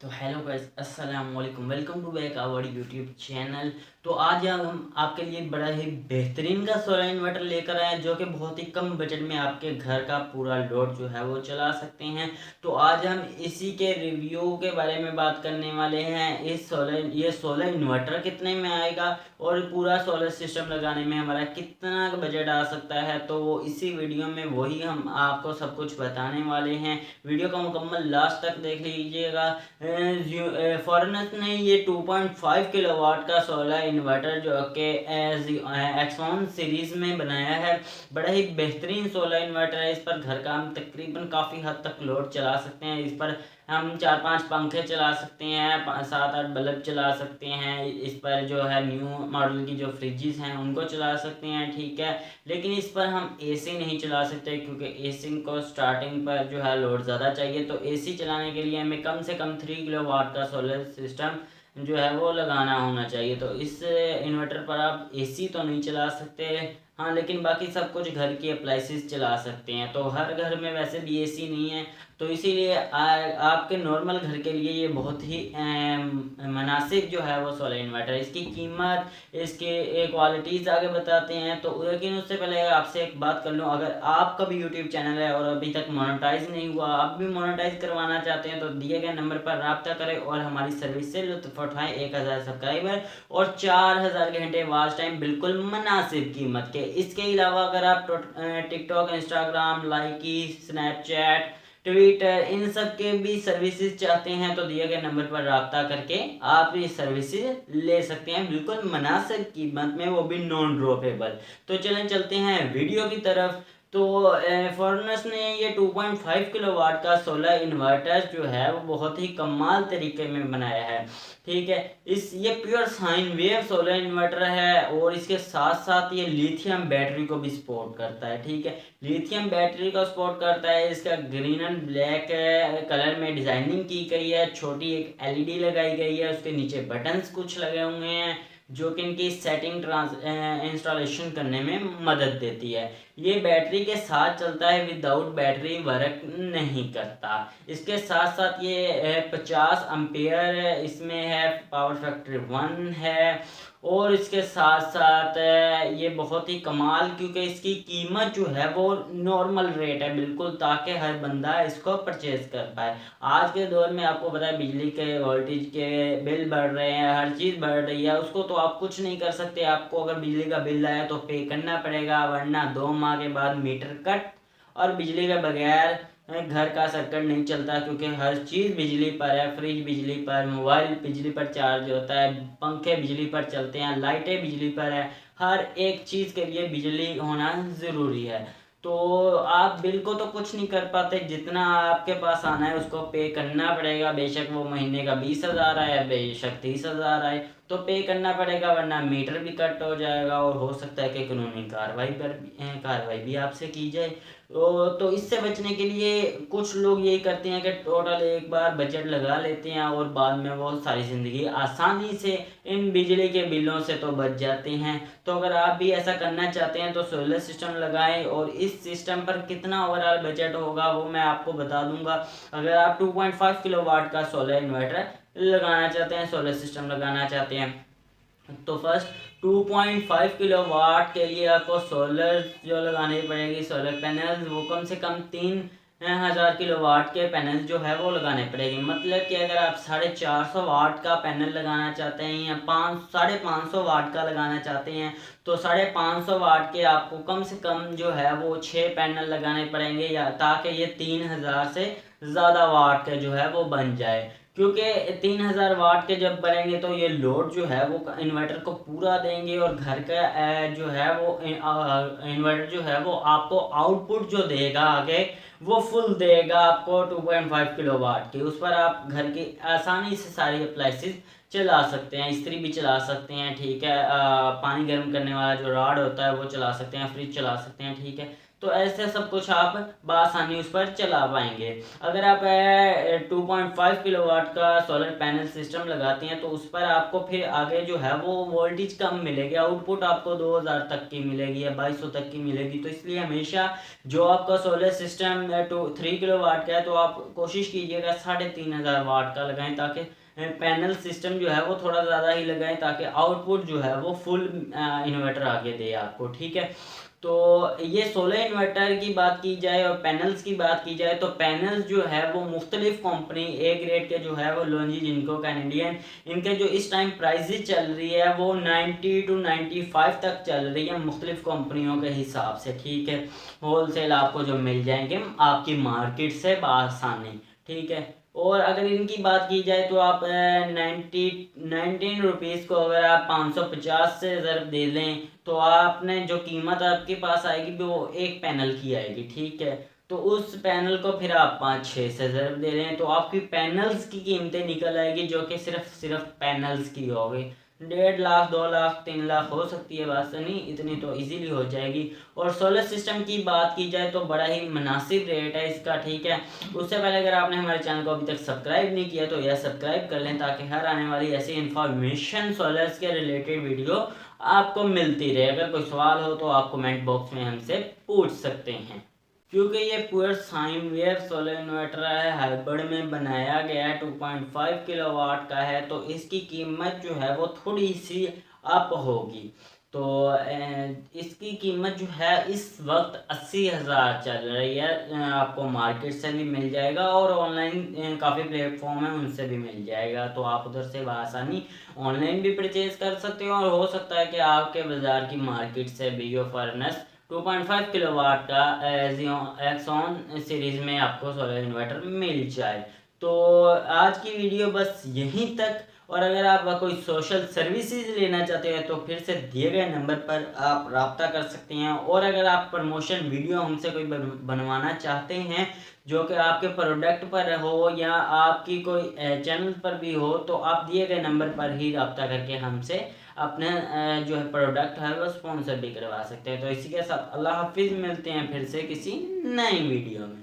तो hello guys, अस्सलाम वालेकुम, welcome to back our YouTube channel. तो आज हम आपके लिए बड़ा ही बेहतरीन का सोलर इन्वर्टर लेकर आए हैं जो कि बहुत ही कम बजट में आपके घर का पूरा लोड जो है वो चला सकते हैं। तो आज हम इसी के रिव्यू के बारे में बात करने वाले हैं। ये सोलर इन्वर्टर कितने में आएगा और पूरा सोलर सिस्टम लगाने में हमारा कितना बजट आ सकता है, तो इसी वीडियो में वही हम आपको सब कुछ बताने वाले हैं। वीडियो को मुकम्मल लास्ट तक देख लीजिएगा। फॉरेनर्स ने ये 2.5 किलोवाट का सोलर इन्वर्टर जो कि एक्सॉन सीरीज में बनाया है, बड़ा ही बेहतरीन सोलर इन्वर्टर है। इस पर घर का हम तकरीबन काफ़ी हद तक लोड चला सकते हैं। इस पर हम 4-5 पंखे चला सकते हैं, 7-8 बल्ब चला सकते हैं। इस पर जो है न्यू मॉडल की जो फ्रिजेस हैं उनको चला सकते हैं, ठीक है। लेकिन इस पर हम एसी नहीं चला सकते क्योंकि एसी को स्टार्टिंग पर जो है लोड ज़्यादा चाहिए। तो एसी चलाने के लिए हमें कम से कम 3 किलोवाट का सोलर सिस्टम जो है वो लगाना होना चाहिए। तो इस इन्वर्टर पर आप एसी तो नहीं चला सकते, हाँ, लेकिन बाकी सब कुछ घर की अप्लाइंसेस चला सकते हैं। तो हर घर में वैसे भी एसी नहीं है, तो इसीलिए आपके नॉर्मल घर के लिए ये बहुत ही मुनासिब जो है वो सोलर इन्वर्टर। इसकी कीमत, इसके क्वालिटीज़ आगे बताते हैं। तो लेकिन उससे पहले आपसे एक बात कर लूँ, अगर आपका भी यूट्यूब चैनल है और अभी तक मोनेटाइज नहीं हुआ, आप भी मोनेटाइज करवाना चाहते हैं, तो दिए गए नंबर पर रब्ता करें और हमारी सर्विस से लुत्फ़ उठाएँ। 1000 सब्सक्राइबर और 4000 घंटे वॉच टाइम बिल्कुल मुनासिब कीमत के। इसके अलावा अगर आप टिकटॉक, इंस्टाग्राम, लाइकी, स्नैपचैट, ट्विटर, इन सब के भी सर्विसेज चाहते हैं, तो दिए गए नंबर पर रब्ता करके आप ये सर्विसेज ले सकते हैं बिल्कुल मुनासिब कीमत में, वो भी नॉन ड्रॉपेबल। तो चलें चलते हैं वीडियो की तरफ। तो फॉरेनर्स ने ये 2.5 किलोवाट का सोलर इन्वर्टर जो है वो बहुत ही कमाल तरीके में बनाया है, ठीक है। ये pure sine wave solar inverter है और इसके साथ साथ ये लिथियम बैटरी को भी सपोर्ट करता है, ठीक है। लिथियम बैटरी को सपोर्ट करता है। इसका ग्रीन एंड ब्लैक कलर में डिजाइनिंग की गई है। छोटी एक एलईडी लगाई गई है, उसके नीचे बटन्स कुछ लगे हुए हैं जो कि इनकी सेटिंग इंस्टॉलेशन करने में मदद देती है। ये बैटरी के साथ चलता है, विदाउट बैटरी वर्क नहीं करता। इसके साथ साथ ये 50 एम्पियर इसमें है, पावर फैक्टर 1 है। और इसके साथ साथ ये बहुत ही कमाल, क्योंकि इसकी कीमत जो है वो नॉर्मल रेट है बिल्कुल, ताकि हर बंदा इसको परचेज कर पाए। आज के दौर में आपको पता है बिजली के वोल्टेज के बिल बढ़ रहे हैं, हर चीज़ बढ़ रही है, उसको तो आप कुछ नहीं कर सकते। आपको अगर बिजली का बिल आया तो पे करना पड़ेगा, वरना 2 माह के बाद मीटर कट। और बिजली के बगैर घर का सर्किट नहीं चलता, क्योंकि हर चीज़ बिजली पर है। फ्रिज बिजली पर, मोबाइल बिजली पर चार्ज होता है, पंखे बिजली पर चलते हैं, लाइटें बिजली पर है। हर एक चीज़ के लिए बिजली होना ज़रूरी है। तो आप बिल को तो कुछ नहीं कर पाते, जितना आपके पास आना है उसको पे करना पड़ेगा। बेशक वो महीने का 20,000 आए, बेशक 30,000 आए, तो पे करना पड़ेगा, वरना मीटर भी कट हो जाएगा और हो सकता है कि कानूनी कार्रवाई भी आपसे की जाए। तो इससे बचने के लिए कुछ लोग यही करते हैं कि टोटल एक बार बजट लगा लेते हैं और बाद में वो सारी ज़िंदगी आसानी से इन बिजली के बिलों से तो बच जाते हैं। तो अगर आप भी ऐसा करना चाहते हैं तो सोलर सिस्टम लगाएं। और इस सिस्टम पर कितना ओवरऑल बजट होगा वो मैं आपको बता दूंगा। अगर आप 2.5 किलोवाट का सोलर इन्वर्टर लगाना चाहते हैं, सोलर सिस्टम लगाना चाहते हैं, तो फर्स्ट 2.5 किलोवाट के लिए आपको सोलर जो लगानी पड़ेगी, सोलर पैनल, वो कम से कम 3000 किलोवाट के पैनल जो है वो लगाने पड़ेंगे। मतलब कि अगर आप 450 वाट का पैनल लगाना चाहते हैं या 550 वाट का लगाना चाहते हैं, तो 550 वाट के आपको कम से कम जो है वो 6 पैनल लगाने पड़ेंगे, या ताकि ये 3000 से ज़्यादा वाट का जो है वो बन जाए। क्योंकि 3000 वाट के जब बनेंगे तो ये लोड जो है वो इन्वर्टर को पूरा देंगे, और घर का जो है वो इन्वर्टर जो है वो आपको आउटपुट जो देगा आगे, वो फुल देगा आपको 2.5 किलोवाट की। उस पर आप घर की आसानी से सारी अप्लाइंसेस चला सकते हैं, इस्त्री भी चला सकते हैं, ठीक है। पानी गर्म करने वाला जो रॉड होता है वो चला सकते हैं, फ्रिज चला सकते हैं, ठीक है। तो ऐसे सब कुछ आप बआसानी उस पर चला पाएंगे। अगर आप 2.5 किलोवाट का सोलर पैनल सिस्टम लगाते हैं तो उस पर आपको फिर आगे जो है वो वोल्टेज कम मिलेगी, आउटपुट आपको 2000 तक की मिलेगी या 2200 तक की मिलेगी। तो इसलिए हमेशा जो आपका सोलर सिस्टम 3 किलोवाट का है तो आप कोशिश कीजिएगा 3500 वाट का लगाएं, ताकि पैनल सिस्टम जो है वो थोड़ा ज़्यादा ही लगाएं, ताकि आउटपुट जो है वो फुल इन्वर्टर आगे दे आपको, ठीक है। तो ये सोलर इन्वर्टर की बात की जाए और पैनल्स की बात की जाए तो पैनल्स जो है वो मुख्तलिफ कंपनी ए ग्रेड के जो है वो लोंजी जिनको कैनेडियन, इनके जो इस टाइम प्राइजेज चल रही है वो 90 to 95 तक चल रही है मुख्तलिफ कंपनियों के हिसाब से, ठीक है। होलसेल आपको जो मिल जाएंगे आपकी मार्केट से बआसानी, ठीक है। और अगर इनकी बात की जाए तो आप 19 रुपीज़ को अगर आप 550 से ज़रब दे लें तो आपने जो कीमत आपके पास आएगी वो एक पैनल की आएगी, ठीक है। तो उस पैनल को फिर आप 5-6 से ज़रब दे रहे हैं तो आपकी पैनल्स की कीमतें निकल आएगी जो कि सिर्फ पैनल्स की होगी। 1.5 लाख 2 लाख 3 लाख हो सकती है, बात नहीं इतनी तो इजीली हो जाएगी। और सोलर सिस्टम की बात की जाए तो बड़ा ही मुनासिब रेट है इसका, ठीक है। उससे पहले अगर आपने हमारे चैनल को अभी तक सब्सक्राइब नहीं किया तो यह सब्सक्राइब कर लें, ताकि हर आने वाली ऐसी इंफॉर्मेशन सोलर्स के रिलेटेड वीडियो आपको मिलती रहे। अगर कोई सवाल हो तो आप कमेंट बॉक्स में हमसे पूछ सकते हैं। क्योंकि ये पूरा साइन वेव सोलर इन्वर्टर है, हाइब्रिड में बनाया गया है, 2.5 किलोवाट का है, तो इसकी कीमत जो है वो थोड़ी सी अप होगी। तो इसकी कीमत जो है इस वक्त 80,000 चल रही है। आपको मार्केट से भी मिल जाएगा और ऑनलाइन काफ़ी प्लेटफॉर्म है उनसे भी मिल जाएगा, तो आप उधर से बआसानी ऑनलाइन भी परचेज कर सकते हो। और हो सकता है कि आपके बाज़ार की मार्केट से बियो फर्नेस 2.5 किलोवाट का एक्सॉन सीरीज़ में आपको सोलर इन्वर्टर मिल जाए। तो आज की वीडियो बस यहीं तक। और अगर आप कोई सोशल सर्विसेज लेना चाहते हैं तो फिर से दिए गए नंबर पर आप रब्ता कर सकते हैं। और अगर आप प्रमोशन वीडियो हमसे कोई बनवाना चाहते हैं जो कि आपके प्रोडक्ट पर हो या आपकी कोई चैनल पर भी हो, तो आप दिए गए नंबर पर ही रब्ता करके हमसे अपने जो है प्रोडक्ट है वो स्पॉन्सर भी करवा सकते हैं। तो इसी के साथ अल्लाह हाफिज़, मिलते हैं फिर से किसी नई वीडियो में।